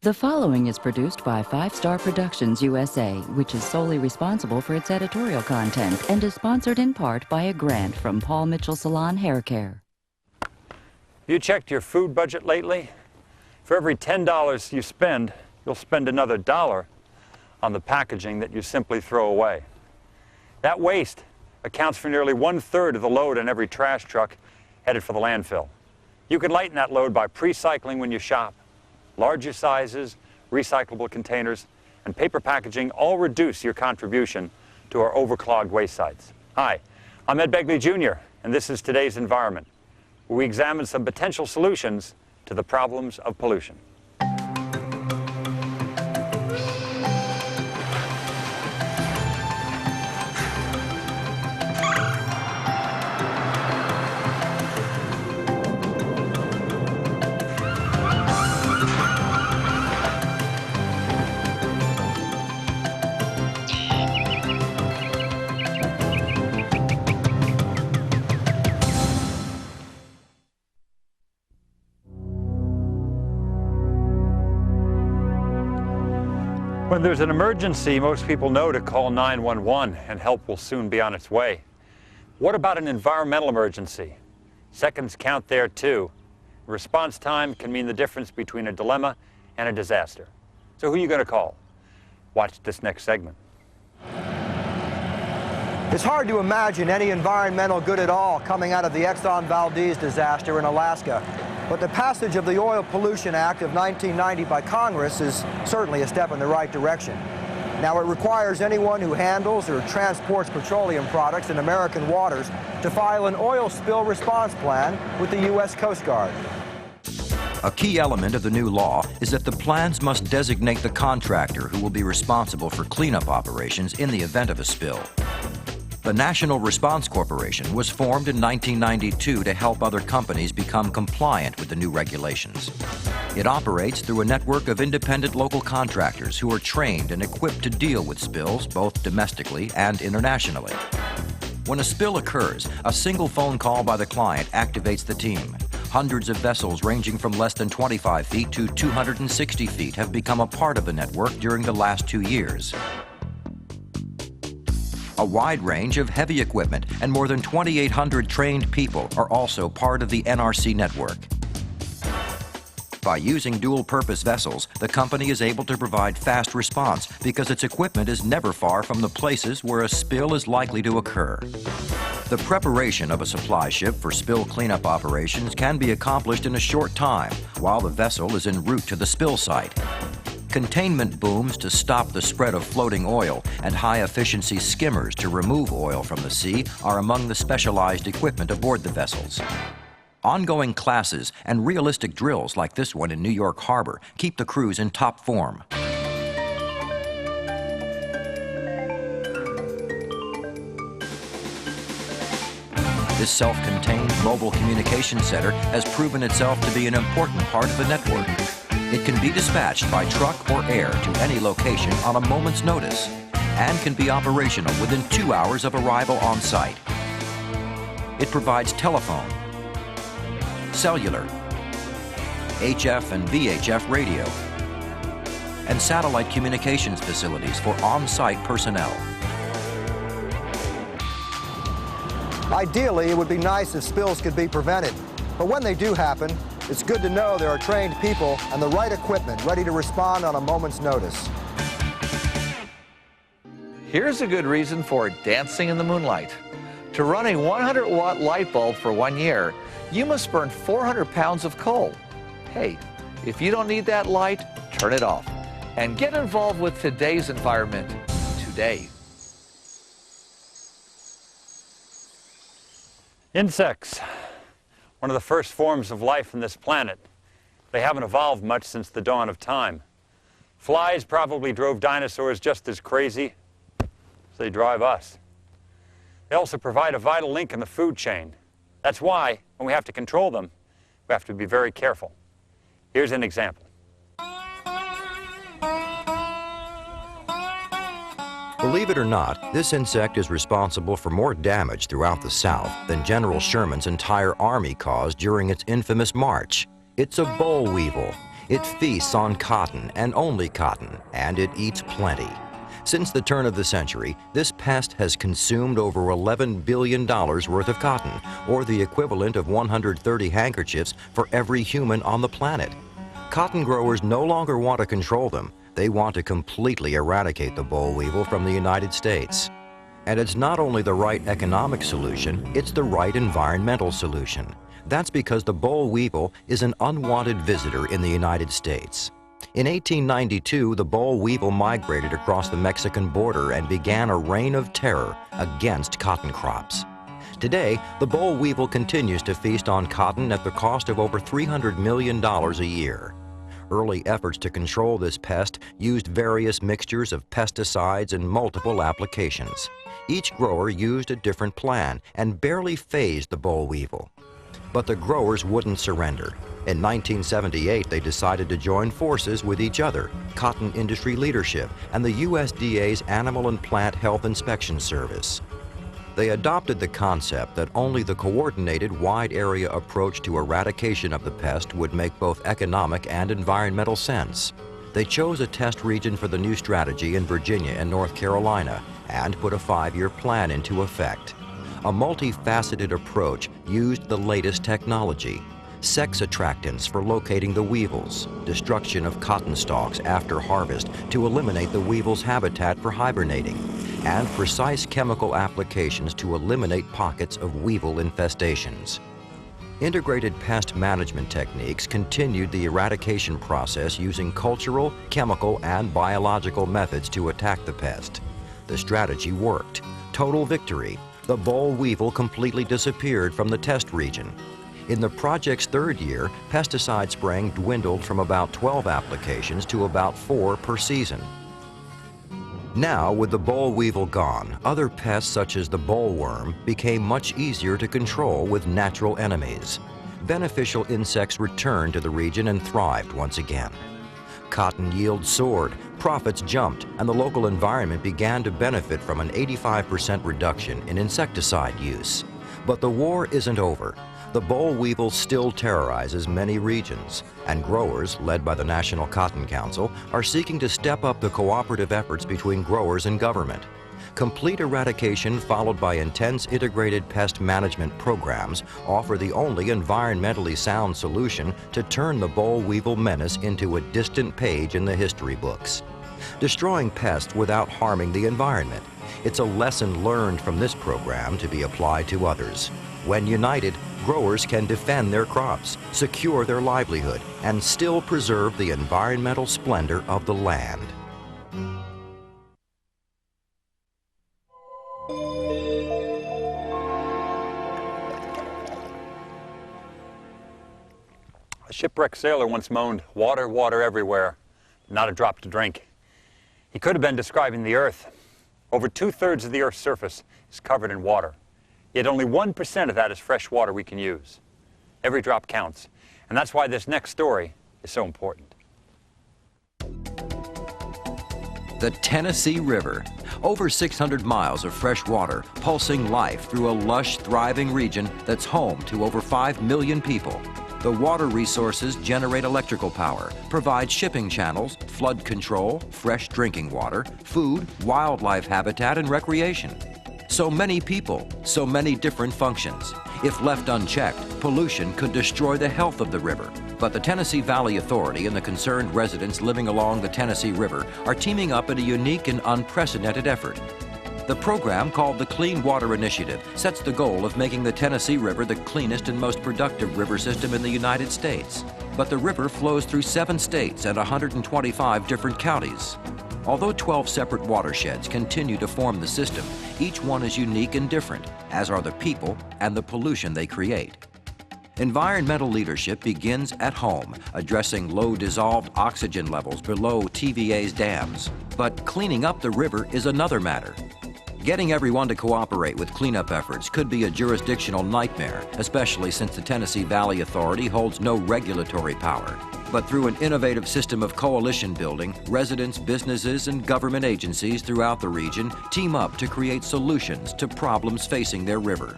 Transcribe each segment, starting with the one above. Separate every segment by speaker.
Speaker 1: The following is produced by 5 Star Productions USA, which is solely responsible for its editorial content and is sponsored in part by a grant from Paul Mitchell Salon Hair Care.
Speaker 2: You checked your food budget lately? For every $10 you spend, you'll spend another $1 on the packaging that you simply throw away. That waste accounts for nearly 1/3 of the load on every trash truck headed for the landfill. You can lighten that load by pre-cycling when you shop. Larger sizes, recyclable containers, and paper packaging all reduce your contribution to our overclogged waste sites. Hi, I'm Ed Begley Jr., and this is Today's Environment, where we examine some potential solutions to the problems of pollution. When there's an emergency, most people know to call 911 and help will soon be on its way. What about an environmental emergency? Seconds count there too. Response time can mean the difference between a dilemma and a disaster. So who are you going to call? Watch this next segment.
Speaker 3: It's hard to imagine any environmental good at all coming out of the Exxon Valdez disaster in Alaska. But the passage of the Oil Pollution Act of 1990 by Congress is certainly a step in the right direction. Now, it requires anyone who handles or transports petroleum products in American waters to file an oil spill response plan with the U.S. Coast Guard.
Speaker 4: A key element of the new law is that the plans must designate the contractor who will be responsible for cleanup operations in the event of a spill. The National Response Corporation was formed in 1992 to help other companies become compliant with the new regulations. It operates through a network of independent local contractors who are trained and equipped to deal with spills both domestically and internationally. When a spill occurs, a single phone call by the client activates the team. Hundreds of vessels ranging from less than 25 feet to 260 feet have become a part of the network during the last 2 years. A wide range of heavy equipment and more than 2,800 trained people are also part of the NRC network. By using dual-purpose vessels, the company is able to provide fast response because its equipment is never far from the places where a spill is likely to occur. The preparation of a supply ship for spill cleanup operations can be accomplished in a short time while the vessel is en route to the spill site. Containment booms to stop the spread of floating oil and high-efficiency skimmers to remove oil from the sea are among the specialized equipment aboard the vessels. Ongoing classes and realistic drills like this one in New York Harbor keep the crews in top form. This self-contained mobile communication center has proven itself to be an important part of the network. It can be dispatched by truck or air to any location on a moment's notice and can be operational within 2 hours of arrival on site. It provides telephone, cellular, HF and VHF radio, and satellite communications facilities for on-site personnel.
Speaker 3: Ideally, it would be nice if spills could be prevented, but when they do happen, it's good to know there are trained people and the right equipment ready to respond on a moment's notice.
Speaker 5: Here's a good reason for dancing in the moonlight. To run a 100-watt light bulb for 1 year, you must burn 400 pounds of coal. Hey, if you don't need that light, turn it off. And get involved with today's environment today.
Speaker 2: Insects. One of the first forms of life on this planet. They haven't evolved much since the dawn of time. Flies probably drove dinosaurs just as crazy as they drive us. They also provide a vital link in the food chain. That's why, when we have to control them, we have to be very careful. Here's an example.
Speaker 4: Believe it or not, this insect is responsible for more damage throughout the South than General Sherman's entire army caused during its infamous march. It's a boll weevil. It feasts on cotton and only cotton, and it eats plenty. Since the turn of the century, this pest has consumed over $11 billion worth of cotton, or the equivalent of 130 handkerchiefs for every human on the planet. Cotton growers no longer want to control them. They want to completely eradicate the boll weevil from the United States. And it's not only the right economic solution, it's the right environmental solution. That's because the boll weevil is an unwanted visitor in the United States. In 1892, the boll weevil migrated across the Mexican border and began a reign of terror against cotton crops. Today, the boll weevil continues to feast on cotton at the cost of over $300 million a year. Early efforts to control this pest used various mixtures of pesticides and multiple applications. Each grower used a different plan and barely phased the boll weevil. But the growers wouldn't surrender. In 1978, they decided to join forces with each other, cotton industry leadership, and the USDA's Animal and Plant Health Inspection Service. They adopted the concept that only the coordinated wide-area approach to eradication of the pest would make both economic and environmental sense. They chose a test region for the new strategy in Virginia and North Carolina and put a 5-year plan into effect. A multifaceted approach used the latest technology: sex attractants for locating the weevils, destruction of cotton stalks after harvest to eliminate the weevil's habitat for hibernating, and precise chemical applications to eliminate pockets of weevil infestations. Integrated pest management techniques continued the eradication process using cultural, chemical, and biological methods to attack the pest. The strategy worked. Total victory. The boll weevil completely disappeared from the test region. In the project's 3rd year, pesticide spraying dwindled from about 12 applications to about 4 per season. Now, with the boll weevil gone, other pests such as the bollworm became much easier to control with natural enemies. Beneficial insects returned to the region and thrived once again. Cotton yield soared, profits jumped, and the local environment began to benefit from an 85% reduction in insecticide use. But the war isn't over. The boll weevil still terrorizes many regions, and growers, led by the National Cotton Council, are seeking to step up the cooperative efforts between growers and government. Complete eradication followed by intense integrated pest management programs offer the only environmentally sound solution to turn the boll weevil menace into a distant page in the history books. Destroying pests without harming the environment. It's a lesson learned from this program to be applied to others. When united, growers can defend their crops, secure their livelihood, and still preserve the environmental splendor of the land.
Speaker 2: A shipwrecked sailor once moaned, "Water, water everywhere, not a drop to drink." He could have been describing the Earth. Over 2/3 of the Earth's surface is covered in water. Yet only 1% of that is fresh water we can use. Every drop counts. And that's why this next story is so important.
Speaker 4: The Tennessee River. Over 600 miles of fresh water, pulsing life through a lush, thriving region that's home to over 5 million people. The water resources generate electrical power, provide shipping channels, flood control, fresh drinking water, food, wildlife habitat, and recreation. So many people, so many different functions. If left unchecked, pollution could destroy the health of the river. But the Tennessee Valley Authority and the concerned residents living along the Tennessee River are teaming up in a unique and unprecedented effort. The program, called the Clean Water Initiative, sets the goal of making the Tennessee River the cleanest and most productive river system in the United States. But the river flows through 7 states and 125 different counties. Although 12 separate watersheds continue to form the system, each one is unique and different, as are the people and the pollution they create. Environmental leadership begins at home, addressing low dissolved oxygen levels below TVA's dams. But cleaning up the river is another matter. Getting everyone to cooperate with cleanup efforts could be a jurisdictional nightmare, especially since the Tennessee Valley Authority holds no regulatory power. But through an innovative system of coalition building, residents, businesses, and government agencies throughout the region team up to create solutions to problems facing their river.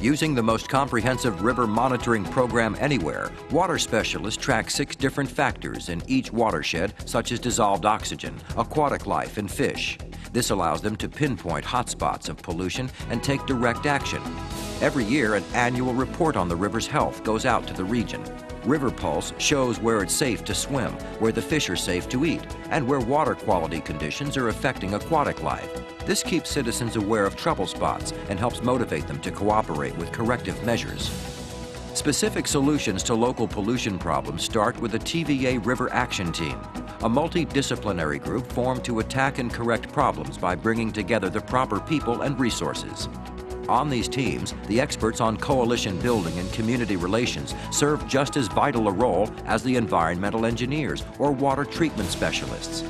Speaker 4: Using the most comprehensive river monitoring program anywhere, water specialists track 6 different factors in each watershed, such as dissolved oxygen, aquatic life, and fish. This allows them to pinpoint hotspots of pollution and take direct action. Every year, an annual report on the river's health goes out to the region. River Pulse shows where it's safe to swim, where the fish are safe to eat, and where water quality conditions are affecting aquatic life. This keeps citizens aware of trouble spots and helps motivate them to cooperate with corrective measures. Specific solutions to local pollution problems start with the TVA River Action Team, a multidisciplinary group formed to attack and correct problems by bringing together the proper people and resources. On these teams, the experts on coalition building and community relations serve just as vital a role as the environmental engineers or water treatment specialists.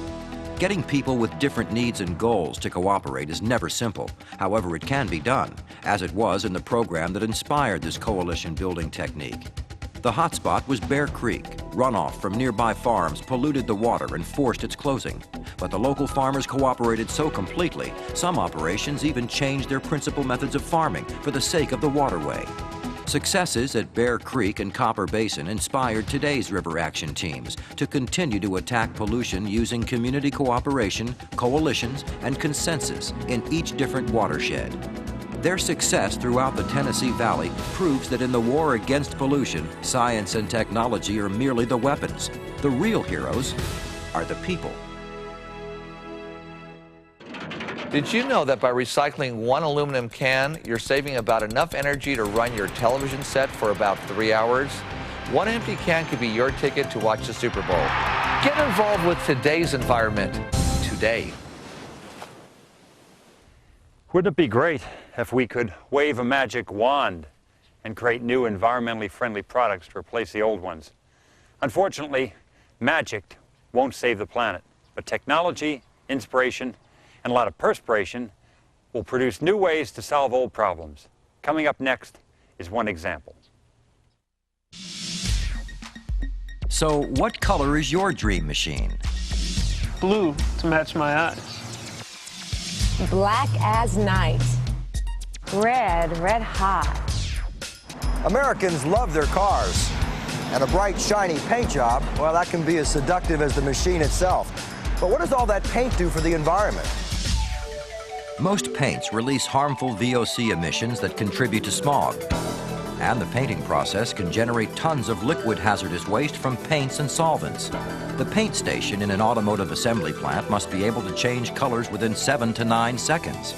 Speaker 4: Getting people with different needs and goals to cooperate is never simple. However, it can be done, as it was in the program that inspired this coalition building technique. The hotspot was Bear Creek. Runoff from nearby farms polluted the water and forced its closing. But the local farmers cooperated so completely, some operations even changed their principal methods of farming for the sake of the waterway. Successes at Bear Creek and Copper Basin inspired today's river action teams to continue to attack pollution using community cooperation, coalitions, and consensus in each different watershed. Their success throughout the Tennessee Valley proves that in the war against pollution, science and technology are merely the weapons. The real heroes are the people.
Speaker 5: Did you know that by recycling 1 aluminum can, you're saving about enough energy to run your television set for about 3 hours? 1 empty can could be your ticket to watch the Super Bowl. Get involved with today's environment today.
Speaker 2: Wouldn't it be great if we could wave a magic wand and create new environmentally friendly products to replace the old ones? Unfortunately, magic won't save the planet, but technology, inspiration, and a lot of perspiration will produce new ways to solve old problems. Coming up next is one example.
Speaker 4: So, what color is your dream machine?
Speaker 6: Blue to match my eyes.
Speaker 7: Black as night. Red, red hot.
Speaker 3: Americans love their cars, and a bright, shiny paint job, well, that can be as seductive as the machine itself. But what does all that paint do for the environment?
Speaker 4: Most paints release harmful VOC emissions that contribute to smog. And the painting process can generate tons of liquid hazardous waste from paints and solvents. The paint station in an automotive assembly plant must be able to change colors within 7 to 9 seconds.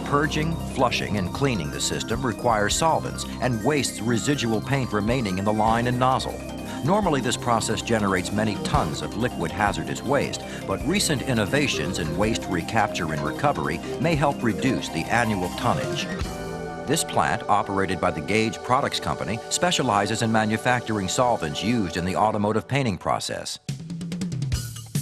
Speaker 4: Purging, flushing, and cleaning the system requires solvents and wastes residual paint remaining in the line and nozzle. Normally, this process generates many tons of liquid hazardous waste, but recent innovations in waste recapture and recovery may help reduce the annual tonnage. This plant, operated by the Gage Products Company, specializes in manufacturing solvents used in the automotive painting process.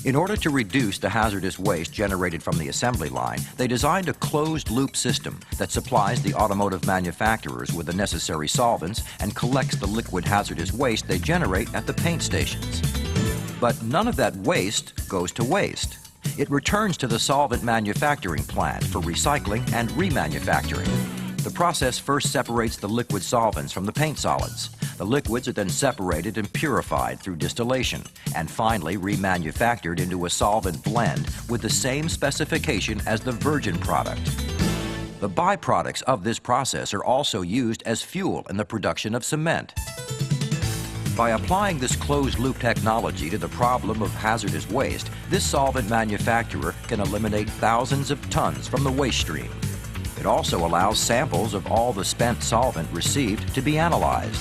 Speaker 4: In order to reduce the hazardous waste generated from the assembly line, they designed a closed-loop system that supplies the automotive manufacturers with the necessary solvents and collects the liquid hazardous waste they generate at the paint stations. But none of that waste goes to waste. It returns to the solvent manufacturing plant for recycling and remanufacturing. The process first separates the liquid solvents from the paint solids. The liquids are then separated and purified through distillation, and finally remanufactured into a solvent blend with the same specification as the virgin product. The byproducts of this process are also used as fuel in the production of cement. By applying this closed-loop technology to the problem of hazardous waste, this solvent manufacturer can eliminate thousands of tons from the waste stream. It also allows samples of all the spent solvent received to be analyzed.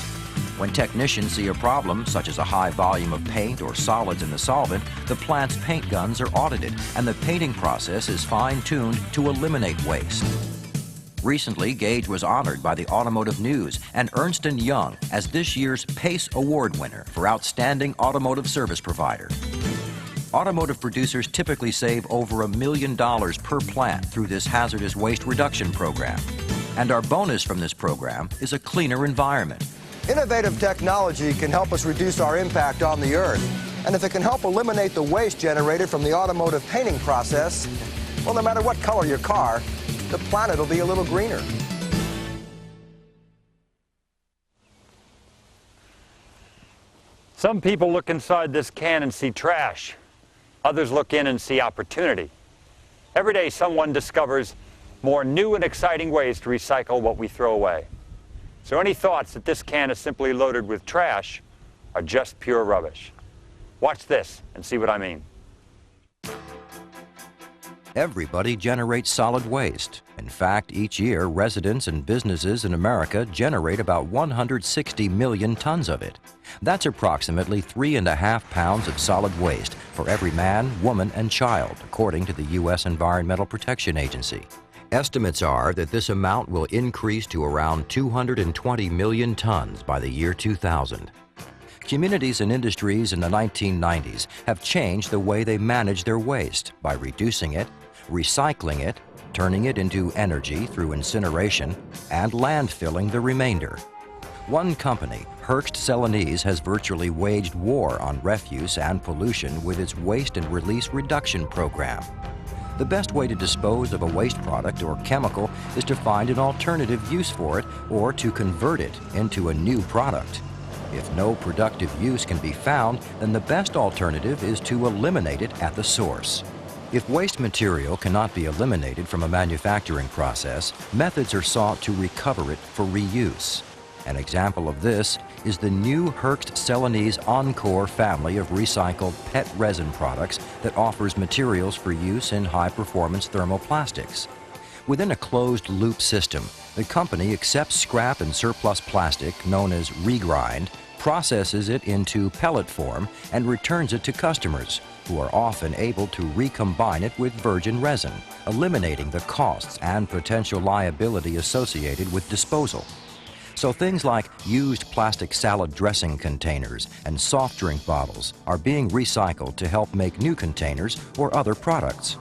Speaker 4: When technicians see a problem, such as a high volume of paint or solids in the solvent, the plant's paint guns are audited, and the painting process is fine-tuned to eliminate waste. Recently, Gage was honored by the Automotive News and Ernst & Young as this year's PACE Award winner for Outstanding Automotive Service Provider. Automotive producers typically save over $1 million per plant through this hazardous waste reduction program. And our bonus from this program is a cleaner environment.
Speaker 3: Innovative technology can help us reduce our impact on the earth. And if it can help eliminate the waste generated from the automotive painting process, well, no matter what color your car, the planet will be a little greener.
Speaker 2: Some people look inside this can and see trash. Others look in and see opportunity. Every day someone discovers more new and exciting ways to recycle what we throw away. So any thoughts that this can is simply loaded with trash are just pure rubbish. Watch this and see what I mean.
Speaker 4: Everybody generates solid waste. In fact, each year, residents and businesses in America generate about 160 million tons of it. That's approximately 3.5 pounds of solid waste for every man, woman, and child, according to the U.S. Environmental Protection Agency. Estimates are that this amount will increase to around 220 million tons by the year 2000. Communities and industries in the 1990s have changed the way they manage their waste by reducing it, recycling it, turning it into energy through incineration, and landfilling the remainder. One company, Hearst Celanese, has virtually waged war on refuse and pollution with its waste and release reduction program. The best way to dispose of a waste product or chemical is to find an alternative use for it or to convert it into a new product. If no productive use can be found, then the best alternative is to eliminate it at the source. If waste material cannot be eliminated from a manufacturing process, methods are sought to recover it for reuse. An example of this is the new Hearst Celanese Encore family of recycled PET resin products that offers materials for use in high-performance thermoplastics. Within a closed-loop system, the company accepts scrap and surplus plastic, known as regrind, processes it into pellet form, and returns it to customers, who are often able to recombine it with virgin resin, eliminating the costs and potential liability associated with disposal. So things like used plastic salad dressing containers and soft drink bottles are being recycled to help make new containers or other products.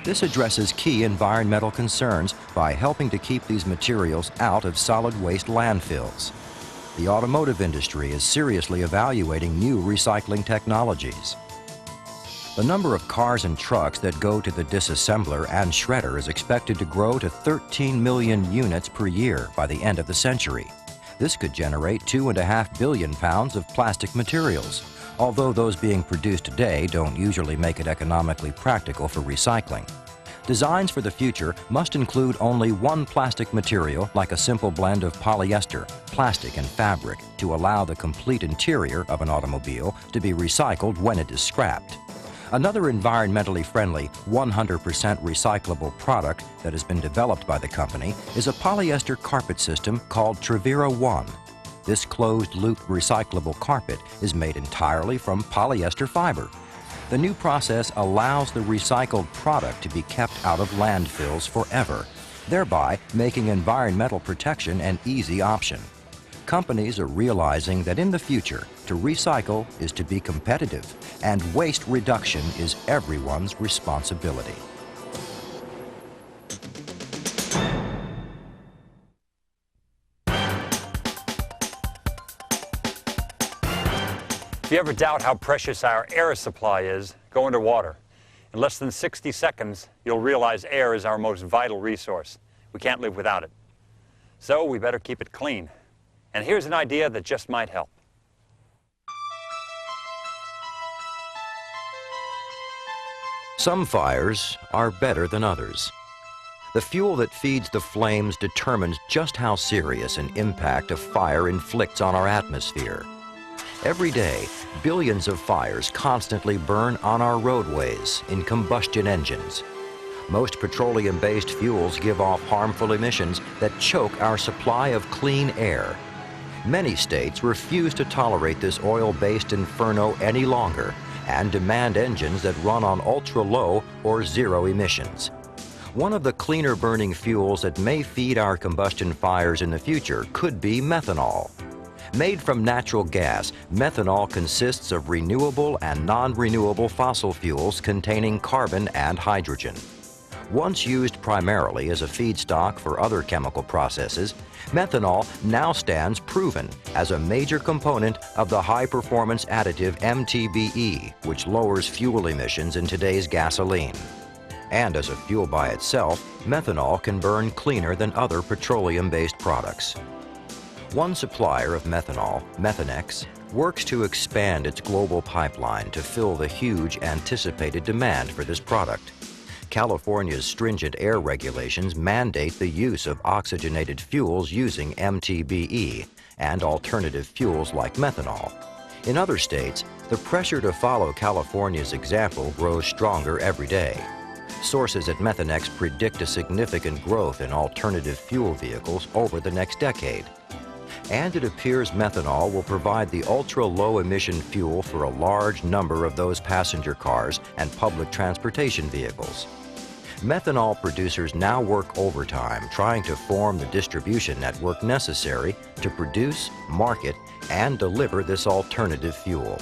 Speaker 4: This addresses key environmental concerns by helping to keep these materials out of solid waste landfills. The automotive industry is seriously evaluating new recycling technologies. The number of cars and trucks that go to the disassembler and shredder is expected to grow to 13 million units per year by the end of the century. This could generate 2.5 billion pounds of plastic materials, although those being produced today don't usually make it economically practical for recycling. Designs for the future must include only one plastic material, like a simple blend of polyester, plastic, and fabric, to allow the complete interior of an automobile to be recycled when it is scrapped. Another environmentally friendly, 100% recyclable product that has been developed by the company is a polyester carpet system called Trevira One. This closed-loop recyclable carpet is made entirely from polyester fiber. The new process allows the recycled product to be kept out of landfills forever, thereby making environmental protection an easy option. Companies are realizing that in the future, to recycle is to be competitive, and waste reduction is everyone's responsibility.
Speaker 2: If you ever doubt how precious our air supply is, go underwater. In less than 60 seconds, you'll realize air is our most vital resource. We can't live without it. So we better keep it clean. And here's an idea that just might help.
Speaker 4: Some fires are better than others. The fuel that feeds the flames determines just how serious an impact a fire inflicts on our atmosphere. Every day, billions of fires constantly burn on our roadways in combustion engines. Most petroleum-based fuels give off harmful emissions that choke our supply of clean air. Many states refuse to tolerate this oil-based inferno any longer and demand engines that run on ultra-low or zero emissions. One of the cleaner burning fuels that may feed our combustion fires in the future could be methanol. Made from natural gas, methanol consists of renewable and non-renewable fossil fuels containing carbon and hydrogen. Once used primarily as a feedstock for other chemical processes, methanol now stands proven as a major component of the high-performance additive MTBE, which lowers fuel emissions in today's gasoline. And as a fuel by itself, methanol can burn cleaner than other petroleum-based products. One supplier of methanol, Methanex, works to expand its global pipeline to fill the huge anticipated demand for this product. California's stringent air regulations mandate the use of oxygenated fuels using MTBE and alternative fuels like methanol. In other states, the pressure to follow California's example grows stronger every day. Sources at Methanex predict a significant growth in alternative fuel vehicles over the next decade. And it appears methanol will provide the ultra-low emission fuel for a large number of those passenger cars and public transportation vehicles. Methanol producers now work overtime trying to form the distribution network necessary to produce, market, and deliver this alternative fuel.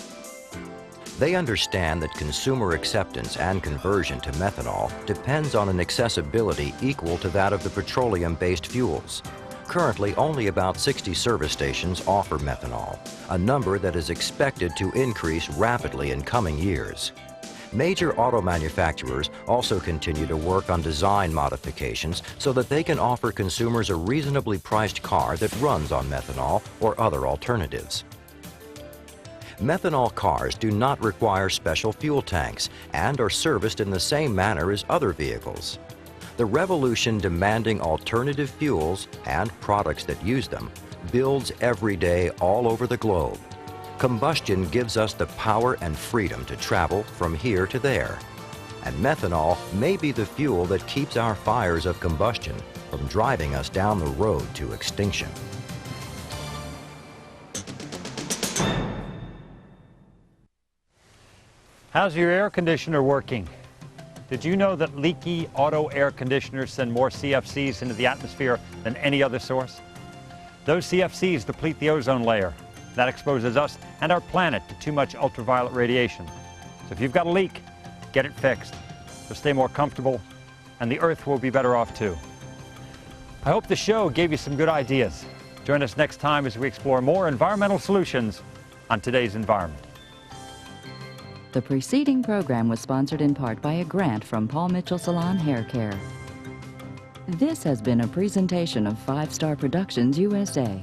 Speaker 4: They understand that consumer acceptance and conversion to methanol depends on an accessibility equal to that of the petroleum-based fuels. Currently, only about 60 service stations offer methanol, a number that is expected to increase rapidly in coming years. Major auto manufacturers also continue to work on design modifications so that they can offer consumers a reasonably priced car that runs on methanol or other alternatives. Methanol cars do not require special fuel tanks and are serviced in the same manner as other vehicles. The revolution demanding alternative fuels and products that use them builds every day all over the globe. Combustion gives us the power and freedom to travel from here to there. And methanol may be the fuel that keeps our fires of combustion from driving us down the road to extinction.
Speaker 2: How's your air conditioner working? Did you know that leaky auto air conditioners send more CFCs into the atmosphere than any other source? Those CFCs deplete the ozone layer. That exposes us and our planet to too much ultraviolet radiation. So if you've got a leak, get it fixed. You'll stay more comfortable, and the Earth will be better off too. I hope the show gave you some good ideas. Join us next time as we explore more environmental solutions on Today's Environment.
Speaker 1: The preceding program was sponsored in part by a grant from Paul Mitchell Salon Hair Care. This has been a presentation of 5 Star Productions USA.